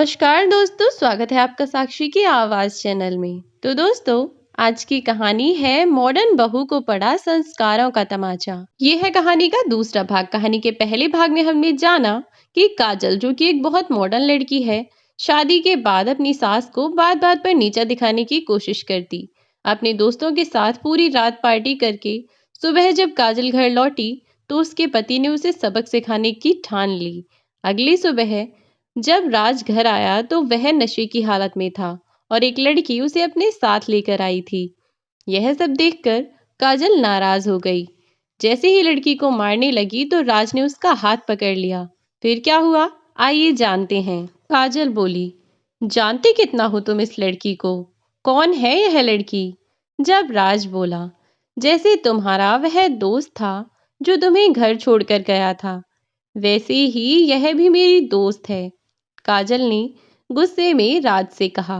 नमस्कार दोस्तों, स्वागत है आपका साक्षी की आवाज चैनल में। तो दोस्तों, आज की कहानी है मॉडर्न बहू को पड़ा संस्कारों का तमाचा। ये है कहानी का दूसरा भाग। कहानी के पहले भाग में हमने जाना कि काजल, जो कि एक बहुत मॉडर्न लड़की है, शादी के बाद अपनी सास को बात बात पर नीचा दिखाने की कोशिश करती। अपने दोस्तों के साथ पूरी रात पार्टी करके सुबह जब काजल घर लौटी तो उसके पति ने उसे सबक सिखाने की ठान ली। अगली सुबह जब राज घर आया तो वह नशे की हालत में था और एक लड़की उसे अपने साथ लेकर आई थी। यह सब देखकर काजल नाराज हो गई। जैसे ही लड़की को मारने लगी तो राज ने उसका हाथ पकड़ लिया। फिर क्या हुआ, आइए जानते हैं। काजल बोली, जानते कितना हो तुम इस लड़की को? कौन है यह लड़की? जब राज बोला, जैसे तुम्हारा वह दोस्त था जो तुम्हें घर छोड़कर गया था, वैसे ही यह भी मेरी दोस्त है। काजल ने गुस्से में राज से कहा,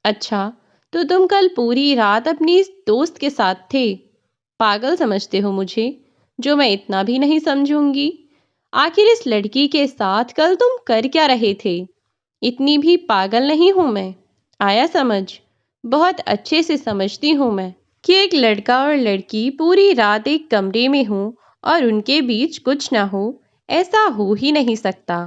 अच्छा, तो तुम कल पूरी रात अपनी इस दोस्त के साथ थे? पागल समझते हो मुझे, जो मैं इतना भी नहीं समझूंगी? आखिर इस लड़की के साथ कल तुम कर क्या रहे थे? इतनी भी पागल नहीं हूं मैं, आया समझ? बहुत अच्छे से समझती हूं मैं कि एक लड़का और लड़की पूरी रात एक कमरे में हो और उनके बीच कुछ ना हो, ऐसा हो ही नहीं सकता।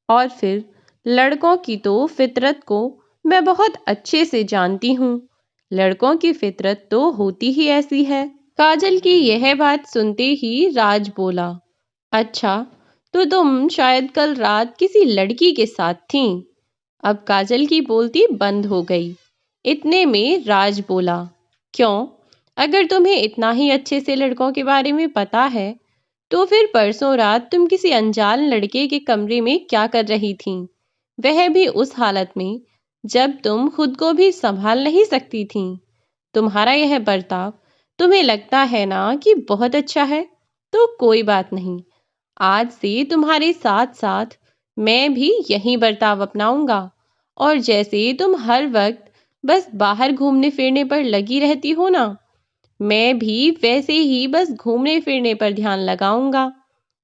और फिर लड़कों की तो फितरत को मैं बहुत अच्छे से जानती हूँ। लड़कों की फितरत तो होती ही ऐसी है। काजल की यह बात सुनते ही राज बोला, अच्छा, तो तुम शायद कल रात किसी लड़की के साथ थीं। अब काजल की बोलती बंद हो गई। इतने में राज बोला, क्यों? अगर तुम्हें इतना ही अच्छे से लड़कों के बारे में पता है तो फिर परसों रात तुम किसी अनजान लड़के के कमरे में क्या कर रही थीं? वह भी उस हालत में जब तुम खुद को भी संभाल नहीं सकती थीं। तुम्हारा यह बर्ताव तुम्हें लगता है ना कि बहुत अच्छा है? तो कोई बात नहीं, आज से तुम्हारे साथ साथ मैं भी यही बर्ताव अपनाऊंगा। और जैसे तुम हर वक्त बस बाहर घूमने फिरने पर लगी रहती हो ना, मैं भी वैसे ही बस घूमने फिरने पर ध्यान लगाऊंगा।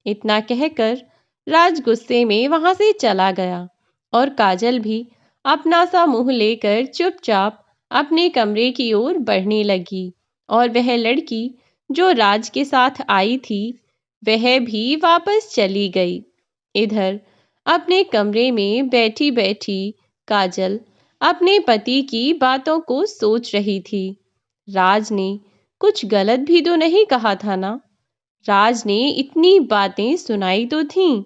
इतना कहकर राज गुस्से में वहां से चला गया और काजल भी अपना सा मुंह लेकर चुपचाप अपने कमरे की ओर बढ़ने लगी। और वह लड़की जो राज के साथ आई थी, वह भी वापस चली गई। इधर अपने कमरे में बैठी बैठी काजल अपने पति की बातों को सोच रही थी। राज ने कुछ गलत भी तो नहीं कहा था ना? राज ने इतनी बातें सुनाई तो थीं,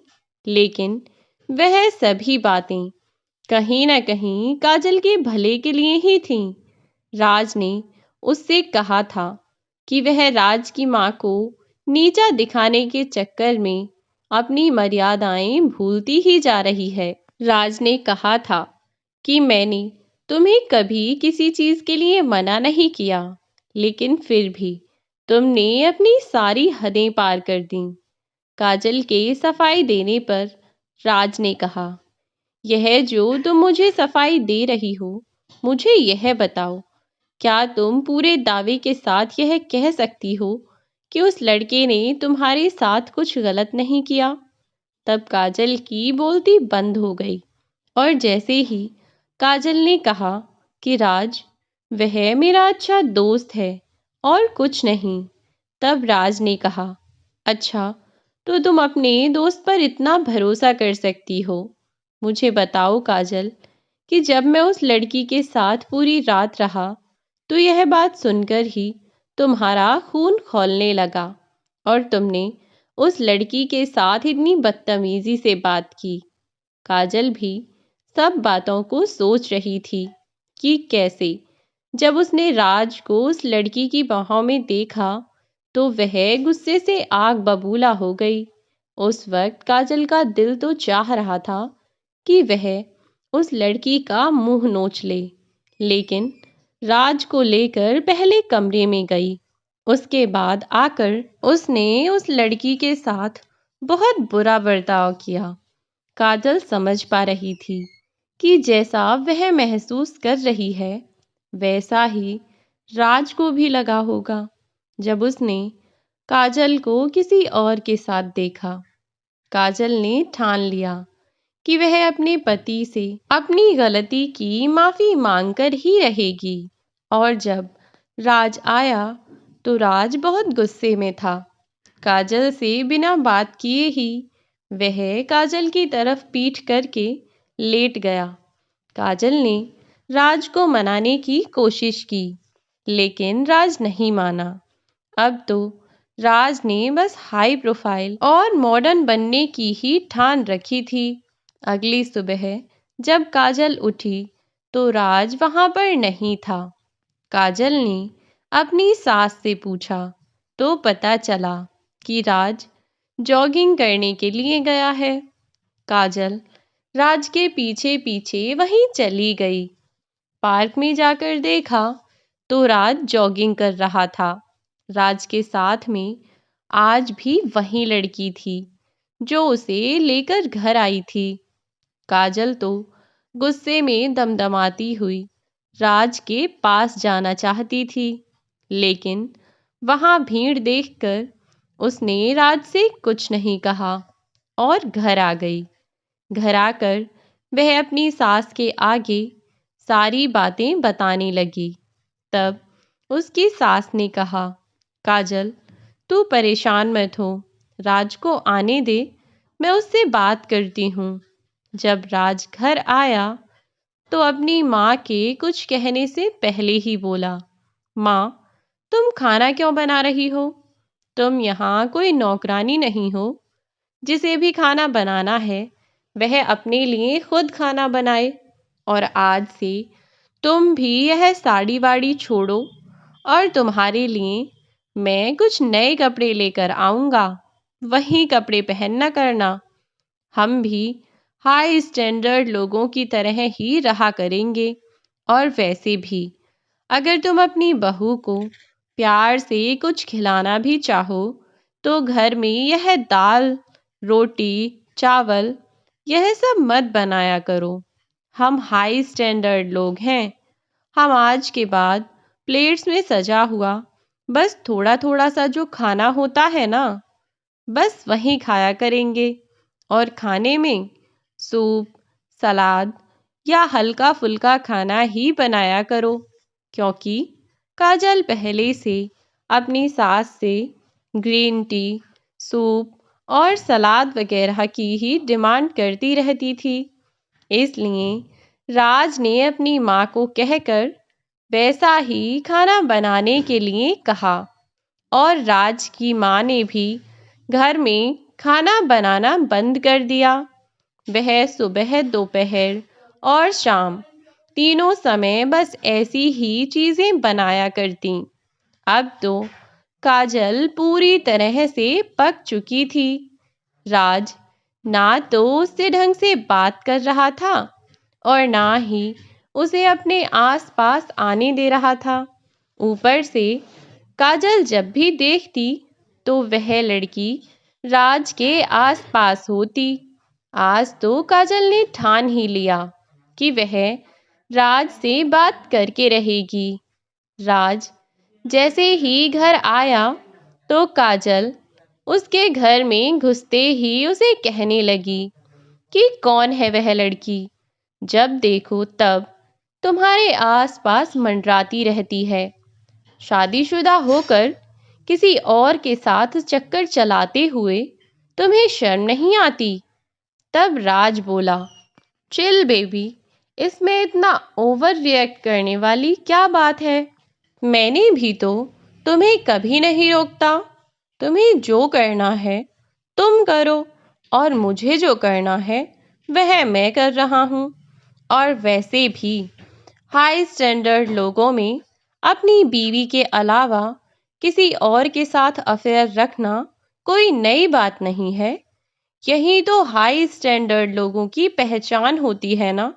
लेकिन वह सभी बातें कहीं न कहीं काजल के भले के लिए ही थीं। राज ने उससे कहा था कि वह राज की माँ को नीचा दिखाने के चक्कर में अपनी मर्यादाएं भूलती ही जा रही है। राज ने कहा था कि मैंने तुम्हें कभी किसी चीज के लिए मना नहीं किया, लेकिन फिर भी तुमने अपनी सारी हदें पार कर दी। काजल के सफाई देने पर राज ने कहा, यह जो तुम मुझे सफाई दे रही हो, मुझे यह बताओ, क्या तुम पूरे दावे के साथ यह कह सकती हो कि उस लड़के ने तुम्हारे साथ कुछ गलत नहीं किया? तब काजल की बोलती बंद हो गई और जैसे ही काजल ने कहा कि राज, वह मेरा अच्छा दोस्त है और कुछ नहीं, तब राज ने कहा, अच्छा, तो तुम अपने दोस्त पर इतना भरोसा कर सकती हो? मुझे बताओ काजल, कि जब मैं उस लड़की के साथ पूरी रात रहा तो यह बात सुनकर ही तुम्हारा खून खौलने लगा और तुमने उस लड़की के साथ इतनी बदतमीजी से बात की। काजल भी सब बातों को सोच रही थी कि कैसे जब उसने राज को उस लड़की की बाहों में देखा तो वह गुस्से से आग बबूला हो गई। उस वक्त काजल का दिल तो चाह रहा था कि वह उस लड़की का मुंह नोच ले, लेकिन राज को लेकर पहले कमरे में गई। उसके बाद आकर उसने उस लड़की के साथ बहुत बुरा बर्ताव किया। काजल समझ पा रही थी कि जैसा वह महसूस कर रही है, वैसा ही राज को भी लगा होगा जब उसने काजल को किसी और के साथ देखा। काजल ने ठान लिया कि वह अपने पति से अपनी गलती की माफी मांगकर ही रहेगी। और जब राज आया तो राज बहुत गुस्से में था। काजल से बिना बात किए ही वह काजल की तरफ पीठ करके लेट गया। काजल ने राज को मनाने की कोशिश की, लेकिन राज नहीं माना। अब तो राज ने बस हाई प्रोफाइल और मॉडर्न बनने की ही ठान रखी थी। अगली सुबह जब काजल उठी तो राज वहां पर नहीं था। काजल ने अपनी सास से पूछा तो पता चला कि राज जॉगिंग करने के लिए गया है। काजल राज के पीछे पीछे वहीं चली गई। पार्क में जाकर देखा तो राज जॉगिंग कर रहा था। राज के साथ में आज भी वही लड़की थी जो उसे लेकर घर आई थी। काजल तो गुस्से में दमदमाती हुई राज के पास जाना चाहती थी, लेकिन वहां भीड़ देखकर उसने राज से कुछ नहीं कहा और घर आ गई। घर आकर वह अपनी सास के आगे सारी बातें बताने लगी। तब उसकी सास ने कहा, काजल तू परेशान मत हो, राज को आने दे, मैं उससे बात करती हूँ। जब राज घर आया तो अपनी माँ के कुछ कहने से पहले ही बोला, माँ तुम खाना क्यों बना रही हो? तुम यहाँ कोई नौकरानी नहीं हो। जिसे भी खाना बनाना है वह अपने लिए खुद खाना बनाए। और आज से तुम भी यह साड़ी वाड़ी छोड़ो और तुम्हारे लिए मैं कुछ नए कपड़े लेकर आऊँगा, वही कपड़े पहनना करना। हम भी हाई स्टैंडर्ड लोगों की तरह ही रहा करेंगे। और वैसे भी अगर तुम अपनी बहू को प्यार से कुछ खिलाना भी चाहो तो घर में यह दाल रोटी चावल यह सब मत बनाया करो। हम हाई स्टैंडर्ड लोग हैं। हम आज के बाद प्लेट्स में सजा हुआ बस थोड़ा थोड़ा सा जो खाना होता है ना, बस वही खाया करेंगे। और खाने में सूप सलाद या हल्का फुल्का खाना ही बनाया करो, क्योंकि काजल पहले से अपनी सास से ग्रीन टी सूप और सलाद वगैरह की ही डिमांड करती रहती थी। इसलिए राज ने अपनी माँ को कहकर वैसा ही खाना बनाने के लिए कहा। और राज की माँ ने भी घर में खाना बनाना बंद कर दिया। वह सुबह दोपहर और शाम तीनों समय बस ऐसी ही चीजें बनाया करती। अब तो काजल पूरी तरह से पक चुकी थी। राज ना तो उससे ढंग से बात कर रहा था और ना ही उसे अपने आसपास आने दे रहा था। ऊपर से काजल जब भी देखती तो वह लड़की राज के आसपास होती। आज तो काजल ने ठान ही लिया कि वह राज से बात करके रहेगी। राज जैसे ही घर आया तो काजल उसके घर में घुसते ही उसे कहने लगी कि कौन है वह लड़की, जब देखो तब तुम्हारे आसपास मंडराती रहती है। शादीशुदा होकर किसी और के साथ चक्कर चलाते हुए तुम्हें शर्म नहीं आती? तब राज बोला, चिल बेबी, इसमें इतना ओवर रिएक्ट करने वाली क्या बात है? मैंने भी तो तुम्हें कभी नहीं रोकता। तुम्हें जो करना है तुम करो और मुझे जो करना है वह मैं कर रहा हूँ। और वैसे भी हाई स्टैंडर्ड लोगों में अपनी बीवी के अलावा किसी और के साथ अफेयर रखना कोई नई बात नहीं है। यही तो हाई स्टैंडर्ड लोगों की पहचान होती है ना।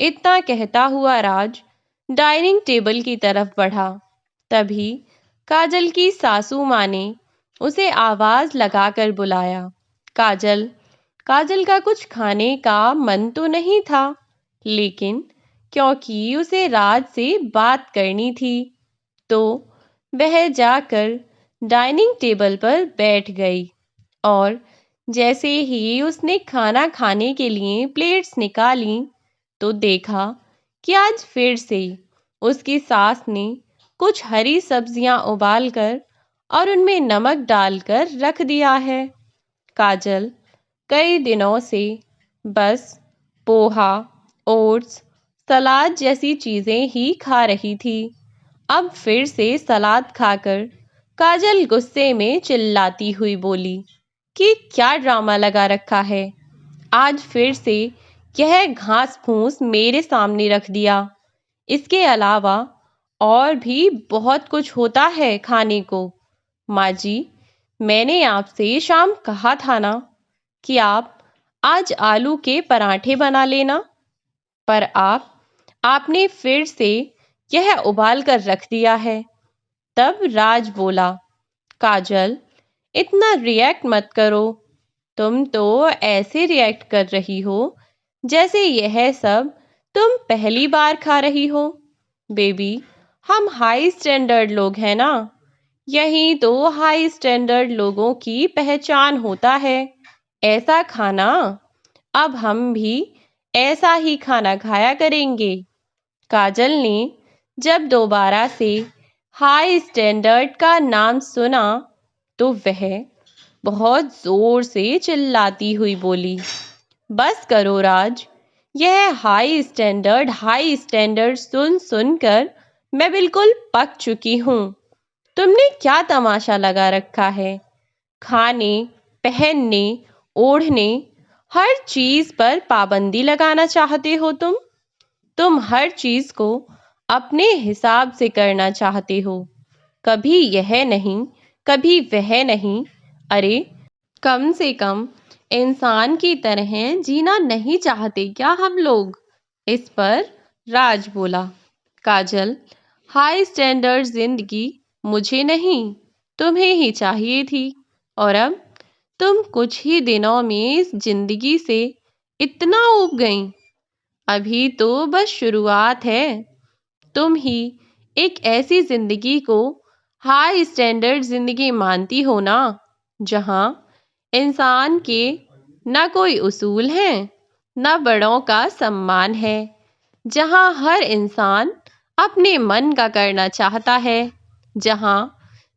इतना कहता हुआ राज डाइनिंग टेबल की तरफ बढ़ा। तभी काजल की सासू माँ ने उसे आवाज लगाकर बुलाया। काजल काजल का कुछ खाने का मन तो नहीं था, लेकिन क्योंकि उसे राज से बात करनी थी तो वह जाकर डाइनिंग टेबल पर बैठ गई। और जैसे ही उसने खाना खाने के लिए प्लेट्स निकाली तो देखा कि आज फिर से उसकी सास ने कुछ हरी सब्जियां उबालकर और उनमें नमक डालकर रख दिया है। काजल कई दिनों से बस पोहा, ओट्स, सलाद जैसी चीजें ही खा रही थी। अब फिर से सलाद खाकर काजल गुस्से में चिल्लाती हुई बोली कि क्या ड्रामा लगा रखा है। आज फिर से यह घास फूस मेरे सामने रख दिया। इसके अलावा और भी बहुत कुछ होता है खाने को। माँ जी, मैंने आपसे शाम कहा था ना कि आप आज आलू के पराठे बना लेना, पर आपने फिर से यह उबाल कर रख दिया है। तब राज बोला, काजल, इतना रिएक्ट मत करो। तुम तो ऐसे रिएक्ट कर रही हो जैसे यह सब तुम पहली बार खा रही हो। बेबी, हम हाई स्टैंडर्ड लोग हैं ना। यही तो हाई स्टैंडर्ड लोगों की पहचान होता है, ऐसा खाना। अब हम भी ऐसा ही खाना खाया करेंगे। काजल ने जब दोबारा से हाई स्टैंडर्ड का नाम सुना तो वह बहुत जोर से चिल्लाती हुई बोली, बस करो राज, यह हाई स्टैंडर्ड सुन सुनकर मैं बिल्कुल पक चुकी हूँ। तुमने क्या तमाशा लगा रखा है? खाने, पहनने, ओढ़ने, हर चीज पर पाबंदी लगाना चाहते हो तुम हर चीज को अपने हिसाब से करना चाहते हो। कभी यह नहीं, कभी वह नहीं। अरे, कम से कम इंसान की तरह जीना नहीं चाहते क्या हम लोग? इस पर राज बोला, काजल, हाई स्टैंडर्ड जिंदगी मुझे नहीं, तुम्हें ही चाहिए थी। और अब तुम कुछ ही दिनों में इस जिंदगी से इतना ऊब गईं। अभी तो बस शुरुआत है। तुम ही एक ऐसी जिंदगी को हाई स्टैंडर्ड जिंदगी मानती हो ना, जहां इंसान के ना कोई उसूल हैं, ना बड़ों का सम्मान है, जहां हर इंसान अपने मन का करना चाहता है, जहां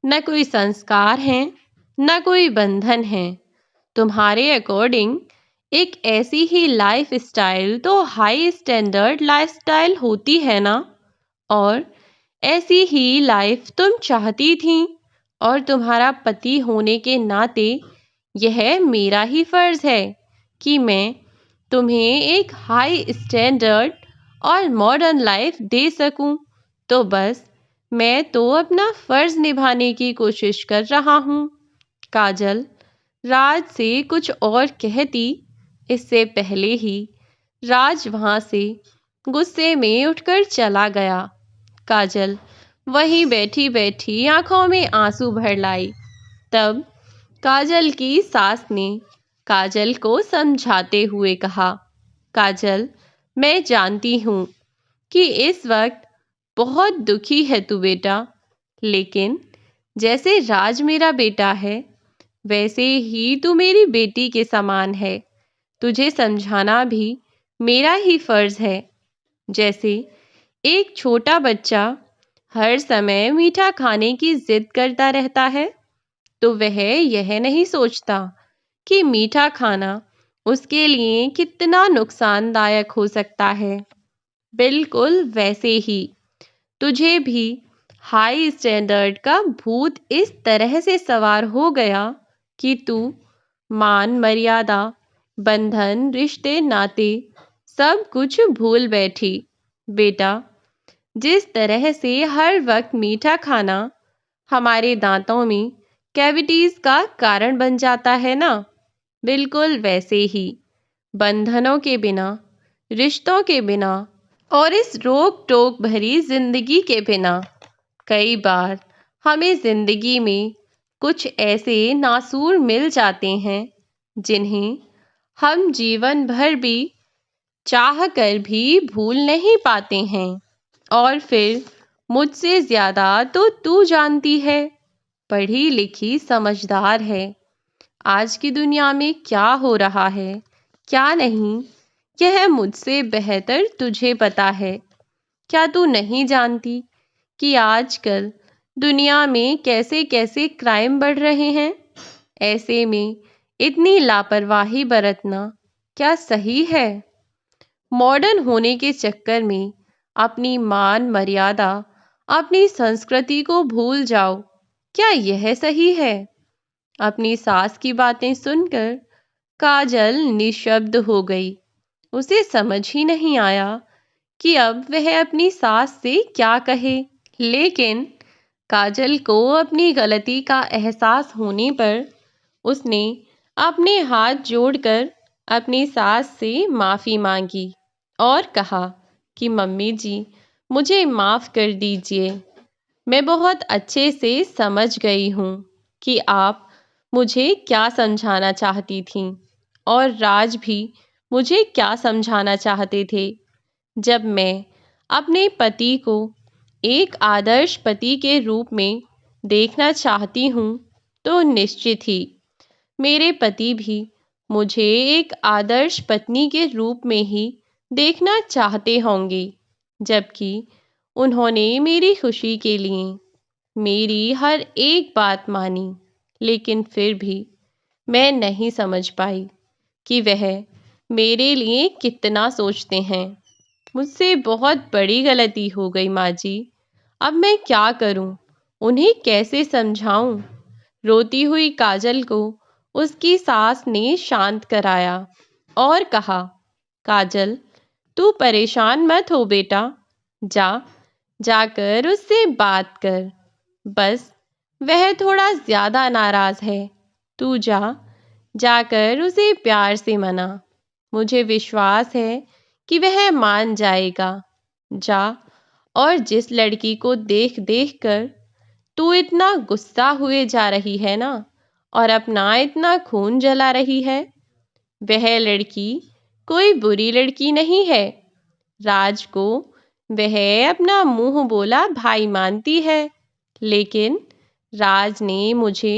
न कोई संस्कार हैं, न कोई बंधन है। तुम्हारे अकॉर्डिंग एक ऐसी ही लाइफ स्टाइल तो हाई स्टैंडर्ड लाइफस्टाइल होती है ना। और ऐसी ही लाइफ तुम चाहती थी, और तुम्हारा पति होने के नाते यह मेरा ही फर्ज है कि मैं तुम्हें एक हाई स्टैंडर्ड और मॉडर्न लाइफ दे सकूं। तो बस मैं तो अपना फर्ज निभाने की कोशिश कर रहा हूँ। काजल राज से कुछ और कहती, इससे पहले ही राज वहां से गुस्से में उठकर चला गया। काजल वहीं बैठी बैठी आंखों में आंसू भर लाई। तब काजल की सास ने काजल को समझाते हुए कहा, काजल, मैं जानती हूँ कि इस वक्त बहुत दुखी है तू बेटा, लेकिन जैसे राज मेरा बेटा है वैसे ही तू मेरी बेटी के समान है। तुझे समझाना भी मेरा ही फर्ज है। जैसे एक छोटा बच्चा हर समय मीठा खाने की जिद करता रहता है, तो वह यह नहीं सोचता कि मीठा खाना उसके लिए कितना नुकसानदायक हो सकता है। बिल्कुल वैसे ही तुझे भी हाई स्टैंडर्ड का भूत इस तरह से सवार हो गया कि तू मान मर्यादा, बंधन, रिश्ते नाते सब कुछ भूल बैठी। बेटा, जिस तरह से हर वक्त मीठा खाना हमारे दांतों में कैविटीज का कारण बन जाता है ना, बिल्कुल वैसे ही बंधनों के बिना, रिश्तों के बिना और इस रोक टोक भरी जिंदगी के बिना कई बार हमें जिंदगी में कुछ ऐसे नासूर मिल जाते हैं जिन्हें हम जीवन भर भी चाह कर भी भूल नहीं पाते हैं। और फिर मुझसे ज्यादा तो तू जानती है, पढ़ी लिखी समझदार है, आज की दुनिया में क्या हो रहा है, क्या नहीं, यह मुझसे बेहतर तुझे पता है। क्या तू नहीं जानती कि आजकल दुनिया में कैसे कैसे क्राइम बढ़ रहे हैं? ऐसे में इतनी लापरवाही बरतना क्या सही है? मॉडर्न होने के चक्कर में अपनी मान मर्यादा, अपनी संस्कृति को भूल जाओ, क्या यह सही है? अपनी सास की बातें सुनकर काजल निशब्द हो गई। उसे समझ ही नहीं आया कि अब वह अपनी सास से क्या कहे। लेकिन काजल को अपनी गलती का एहसास होने पर उसने अपने हाथ जोड़कर अपनी सास से माफ़ी मांगी और कहा कि मम्मी जी, मुझे माफ़ कर दीजिए। मैं बहुत अच्छे से समझ गई हूँ कि आप मुझे क्या समझाना चाहती थीं और राज भी मुझे क्या समझाना चाहते थे। जब मैं अपने पति को एक आदर्श पति के रूप में देखना चाहती हूँ, तो निश्चित ही मेरे पति भी मुझे एक आदर्श पत्नी के रूप में ही देखना चाहते होंगे, जबकि उन्होंने मेरी खुशी के लिए मेरी हर एक बात मानी। लेकिन फिर भी मैं नहीं समझ पाई कि वह मेरे लिए कितना सोचते हैं। मुझसे बहुत बड़ी गलती हो गई माँ जी। अब मैं क्या करूं? उन्हें कैसे समझाऊं? रोती हुई काजल को उसकी सास ने शांत कराया और कहा, काजल, तू परेशान मत हो बेटा। जाकर उससे बात कर। बस वह थोड़ा ज्यादा नाराज है। तू जाकर उसे प्यार से मना। मुझे विश्वास है कि वह मान जाएगा। जा, और जिस लड़की को देख देख कर तू इतना गुस्सा हुए जा रही है ना, और अपना इतना खून जला रही है, वह लड़की कोई बुरी लड़की नहीं है। राज को वह अपना मुंह बोला भाई मानती है, लेकिन राज ने मुझे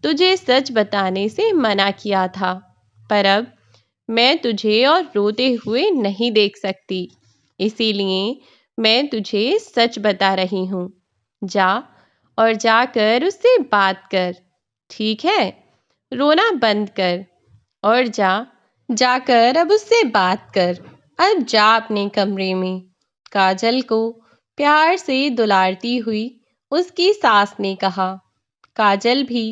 तुझे सच बताने से मना किया था। पर अब मैं तुझे और रोते हुए नहीं देख सकती, इसीलिए मैं तुझे सच बता रही हूँ। जा, और जाकर उससे बात कर, ठीक है? रोना बंद कर और जाकर अब उससे बात कर। अब जा अपने कमरे में। काजल को प्यार से दुलारती हुई उसकी सास ने कहा। काजल भी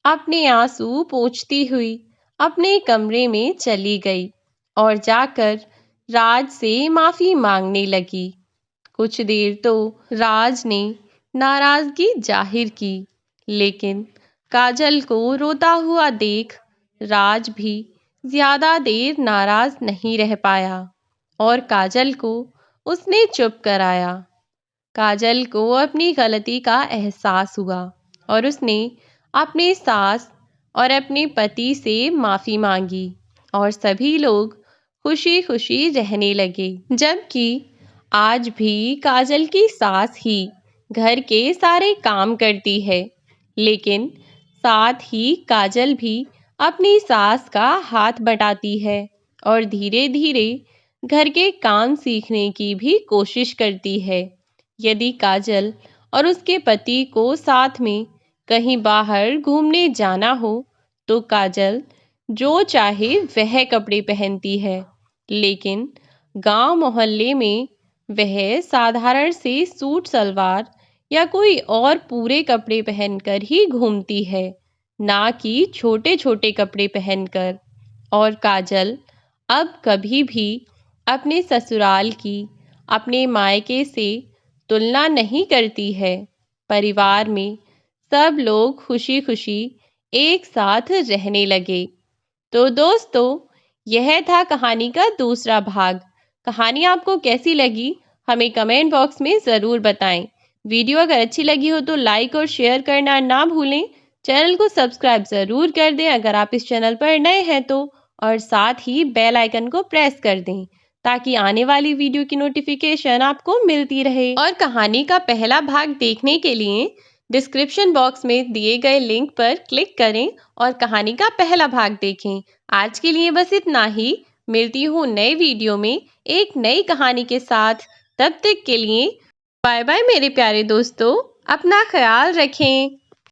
अपने आंसू पोंछती हुई अपने कमरे में चली गई और जाकर राज से माफी मांगने लगी। कुछ देर तो राज ने नाराजगी जाहिर की, लेकिन काजल को रोता हुआ देख राज भी ज्यादा देर नाराज नहीं रह पाया और काजल को उसने चुप कराया। काजल को अपनी गलती का एहसास हुआ और उसने अपने सास और अपने पति से माफी मांगी और सभी लोग खुशी खुशी रहने लगे। जबकि आज भी काजल की सास ही घर के सारे काम करती है, लेकिन साथ ही काजल भी अपनी सास का हाथ बटाती है और धीरे धीरे घर के काम सीखने की भी कोशिश करती है। यदि काजल और उसके पति को साथ में कहीं बाहर घूमने जाना हो, तो काजल जो चाहे वह कपड़े पहनती है, लेकिन गांव मोहल्ले में वह साधारण से सूट सलवार या कोई और पूरे कपड़े पहनकर ही घूमती है, ना कि छोटे छोटे कपड़े पहनकर। और काजल अब कभी भी अपने ससुराल की, अपने मायके से तुलना नहीं करती है। परिवार में सब लोग खुशी खुशी एक साथ रहने लगे। तो दोस्तों, यह था कहानी का दूसरा भाग। कहानी आपको कैसी लगी हमें कमेंट बॉक्स में ज़रूर बताएं। वीडियो अगर अच्छी लगी हो तो लाइक और शेयर करना ना भूलें। चैनल को सब्सक्राइब ज़रूर कर दें अगर आप इस चैनल पर नए हैं तो, और साथ ही बेल आइकन को प्रेस कर दें ताकि आने वाली वीडियो की नोटिफिकेशन आपको मिलती रहे। और कहानी का पहला भाग देखने के लिए डिस्क्रिप्शन बॉक्स में दिए गए लिंक पर क्लिक करें और कहानी का पहला भाग देखें। आज के लिए बस इतना ही। मिलती हूँ नए वीडियो में एक नई कहानी के साथ। तब तक के लिए बाय बाय मेरे प्यारे दोस्तों, अपना ख्याल रखें।